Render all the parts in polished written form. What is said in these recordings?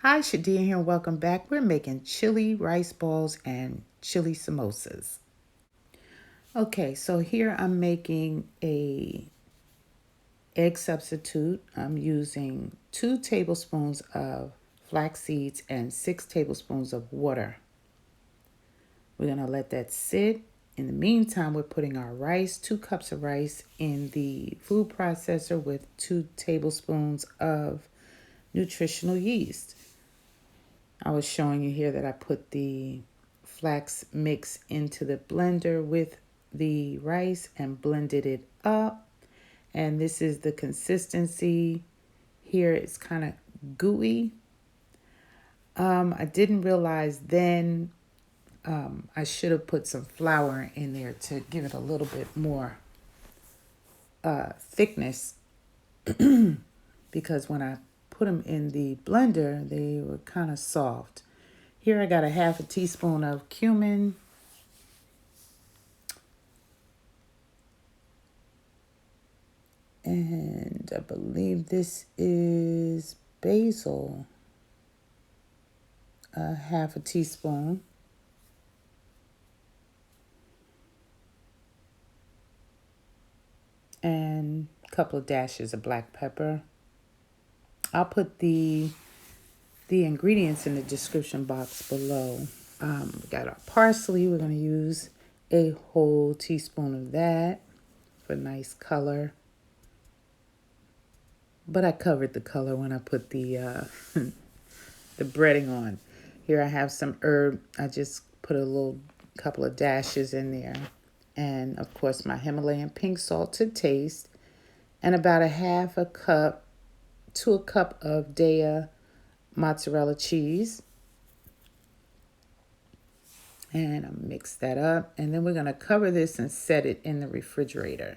Hi, Shadia here. Welcome back. We're making chili rice balls and chili samosas. Okay, so here I'm making a egg substitute. I'm using 2 tablespoons of flax seeds and 6 tablespoons of water. We're going to let that sit. In the meantime, we're putting our rice, 2 cups of rice, in the food processor with 2 tablespoons of nutritional yeast. I was showing you here that I put the flax mix into the blender with the rice and blended it up. And this is the consistency. Here it's kind of gooey. I didn't realize then I should have put some flour in there to give it a little bit more thickness because when I put them in the blender, they were kind of soft. Here I got a half a teaspoon of cumin, and I believe this is basil, a half a teaspoon. And a couple of dashes of black pepper. I'll put the ingredients in the description box below. We got our parsley. We're going to use a whole teaspoon of that for nice color. But I covered the color when I put the the breading on. Here I have some herb. I just put a little couple of dashes in there. And of course my Himalayan pink salt to taste. And about a half a cup to a cup of Daya mozzarella cheese. And I'll mix that up. And then we're going to cover this and set it in the refrigerator.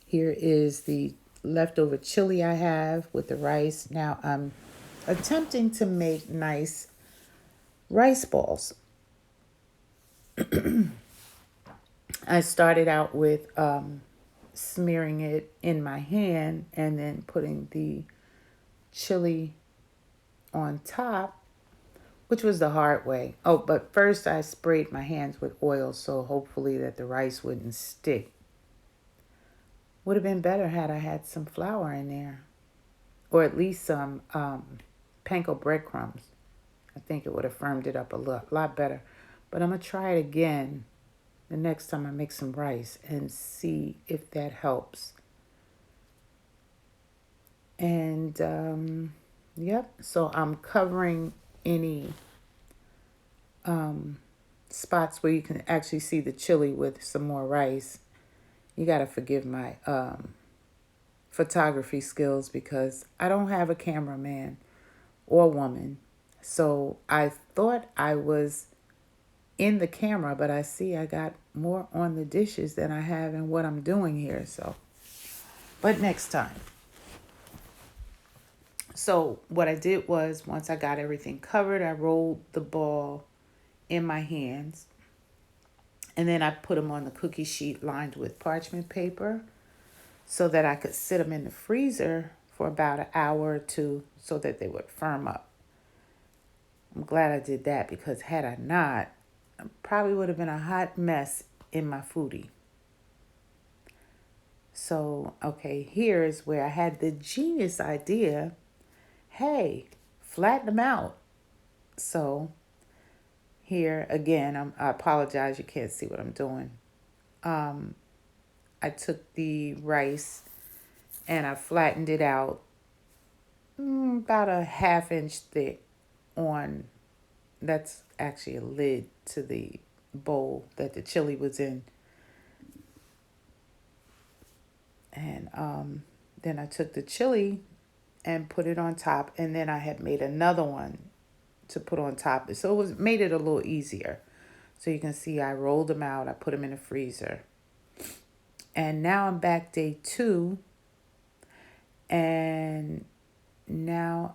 Here is the leftover chili I have with the rice. Now I'm attempting to make nice rice balls. I started out with smearing it in my hand and then putting the chili on top, which was the hard way. Oh, but first I sprayed my hands with oil so hopefully that the rice wouldn't stick. Would have been better had I had some flour in there, or at least some panko breadcrumbs. I think it would have firmed it up a lot better. But I'm going to try it again the next time I make some rice and see if that helps. And yep, so I'm covering any spots where you can actually see the chili with some more rice. You got to forgive my photography skills because I don't have a cameraman or woman. So I thought I was in the camera, but I see I got more on the dishes than I have in what I'm doing here. So, but next time. So what I did was once I got everything covered, I rolled the ball in my hands. And then I put them on the cookie sheet lined with parchment paper so that I could sit them in the freezer for about an hour or two so that they would firm up. I'm glad I did that because had I not, I probably would have been a hot mess in my foodie. So, okay, here is where I had the genius idea. Hey, flatten them out. So here again, I apologize. You can't see what I'm doing. I took the rice and I flattened it out about a half-inch thick on, that's actually a lid to the bowl that the chili was in. And then I took the chili and put it on top, and then I had made another one to put on top. So it was made it a little easier. So you can see I rolled them out. I put them in the freezer. And now I'm back day 2. And now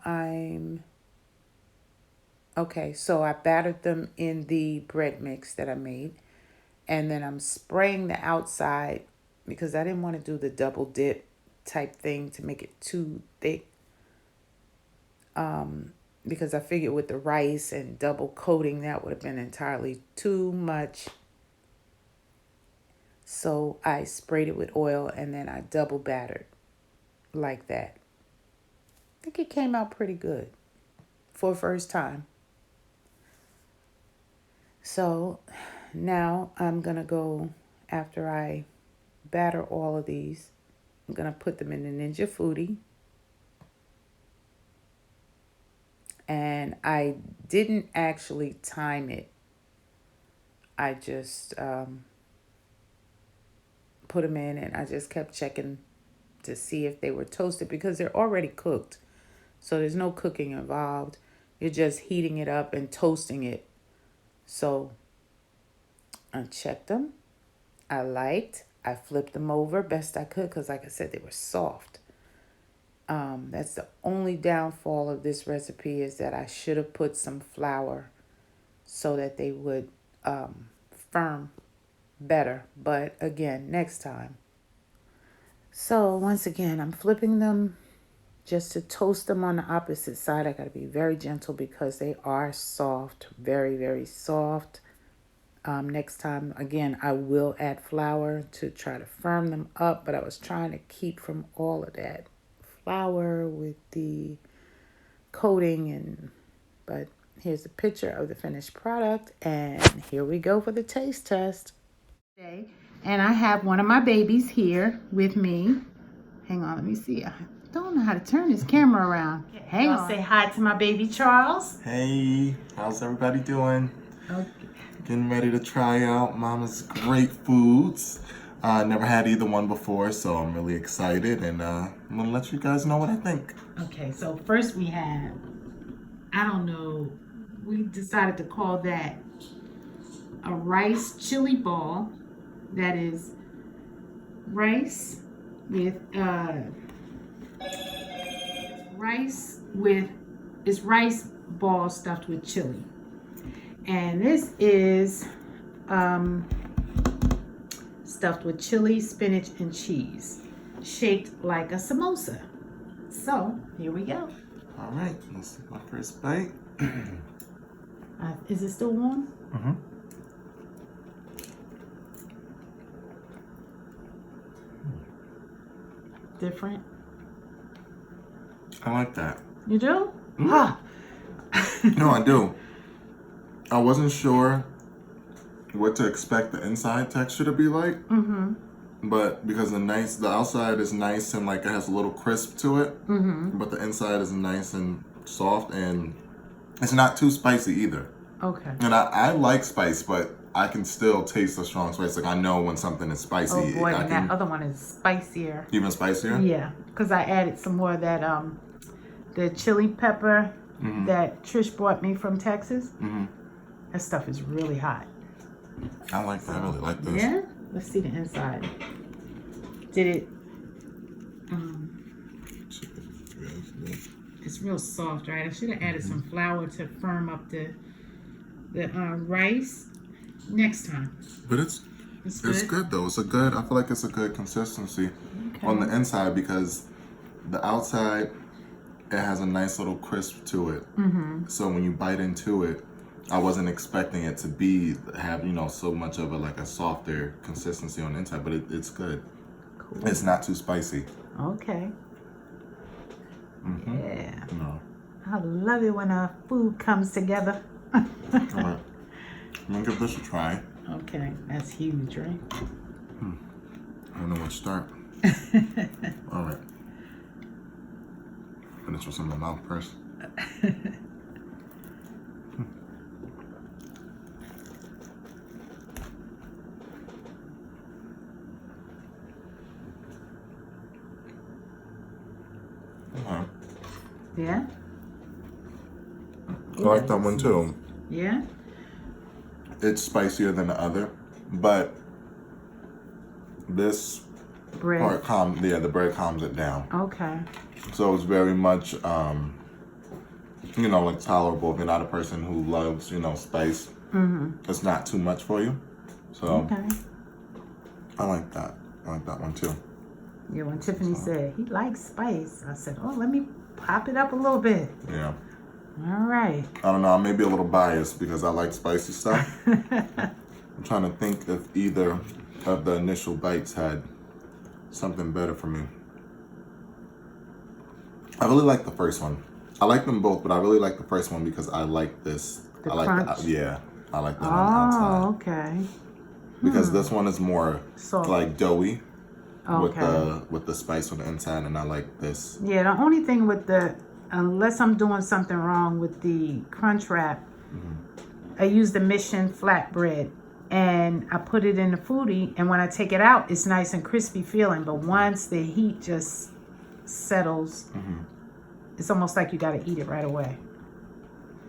okay, so I battered them in the bread mix that I made. And then I'm spraying the outside because I didn't want to do the double dip type thing to make it too thick. because I figured with the rice and double coating, that would have been entirely too much. So I sprayed it with oil and then I double battered like that. I think it came out pretty good for first time. So now I'm going to go, after I batter all of these, I'm going to put them in the Ninja Foodie. And I didn't actually time it. I just put them in and I just kept checking to see if they were toasted because they're already cooked. So there's no cooking involved. You're just heating it up and toasting it. So I checked them. I flipped them over best I could because, like I said, they were soft. That's the only downfall of this recipe, is that I should have put some flour so that they would firm better. But again, next time. So once again, I'm flipping them just to toast them on the opposite side. I got to be very gentle because they are soft, very, very soft. Next time, again, I will add flour to try to firm them up, but I was trying to keep from all of that flour with the coating. But here's a picture of the finished product, and here we go for the taste test. And I have one of my babies here with me. Hang on, let me see. I don't know how to turn this camera around. Hang on. Say hi to my baby Charles. Hey, how's everybody doing? Okay. Getting ready to try out Mama's great foods. I never had either one before, so I'm really excited, and I'm gonna let you guys know what I think. Okay, so first we have, I don't know, we decided to call that a rice chili ball. That is rice with rice ball stuffed with chili. And this is stuffed with chili, spinach, and cheese, shaped like a samosa. So here we go. All right, let's take my first bite. Is it still warm? Mm-hmm. Different? I like that. You do? Mm-hmm. Huh. No, I do. I wasn't sure what to expect the inside texture to be like. Mm-hmm. But because the outside is nice and like it has a little crisp to it. Mm-hmm. But the inside is nice and soft, and it's not too spicy either. Okay. And I like spice, but I can still taste the strong spice. Like I know when something is spicy. Oh boy, and that other one is spicier. Even spicier? Yeah, because I added some more of that the chili pepper that Trish brought me from Texas. Mm-hmm. That stuff is really hot. I like that. I really like this. Yeah? Let's see the inside. Did it... it's real soft, right? I should have added some flour to firm up the rice next time. But it's good though. It's a good, I feel like it's a good consistency on the inside, because the outside, it has a nice little crisp to it. Mm-hmm. So when you bite into it, I wasn't expecting it to have so much of a softer consistency on the inside, but it's good. Cool. It's not too spicy. Okay. Mm-hmm. Yeah. No. I love it when food comes together. All right. I'm gonna give this a try. Okay, that's huge, right? I don't know where to start. All right. Put this in my mouth first. Yeah? I like that one too. Yeah? It's spicier than the other, but this the bread calms it down. Okay. So it's very much, tolerable if you're not a person who loves, spice. Mm-hmm. It's not too much for you. So okay. I like that. I like that one too. Yeah, when Tiffany said he likes spice, I said, oh, let me pop it up a little bit. Yeah. All right. I don't know, I may be a little biased because I like spicy stuff. I'm trying to think if either of the initial bites had something better for me. I really like the first one. I like them both, but I really like the first one because I like this. The I like crunch? I like that on the outside. Oh, okay. Because this one is more Soft. like doughy Okay. with the spice on the inside, and I like this. Yeah, the only thing with the, unless I'm doing something wrong with the crunch wrap, I use the Mission flatbread and I put it in the foodie, and when I take it out, it's nice and crispy feeling. But once the heat just settles, it's almost like you got to eat it right away.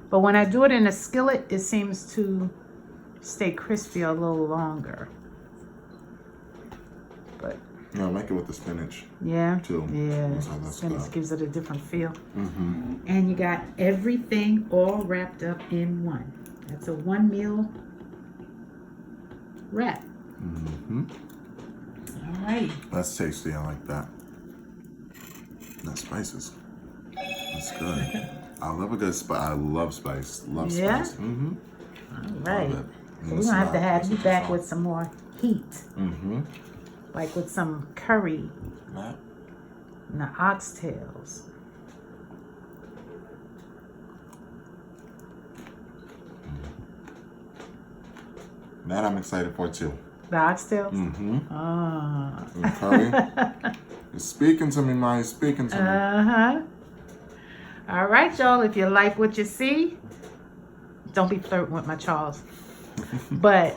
But when I do it in a skillet, it seems to stay crispy a little longer. But Yeah, I like it with the spinach. yeah, too. yeah, That's spinach good. gives it a different feel. And you got everything all wrapped up in one. That's a 1 meal wrap. All right. That's tasty. I like that. That spices. That's good. I love a good spice. I love spice. Love Yeah? spice. All right. Love it. So we're gonna have to have you back with some more heat, like with some curry That. and the oxtails. That I'm excited for too. The oxtails? Ah. And curry. You're speaking to me, Ma. You're speaking to me. Uh-huh. All right, y'all. If you like what you see, don't be flirting with my Charles. But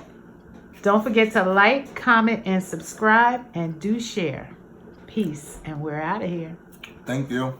don't forget to like, comment, and subscribe, and do share. Peace, and we're out of here. Thank you.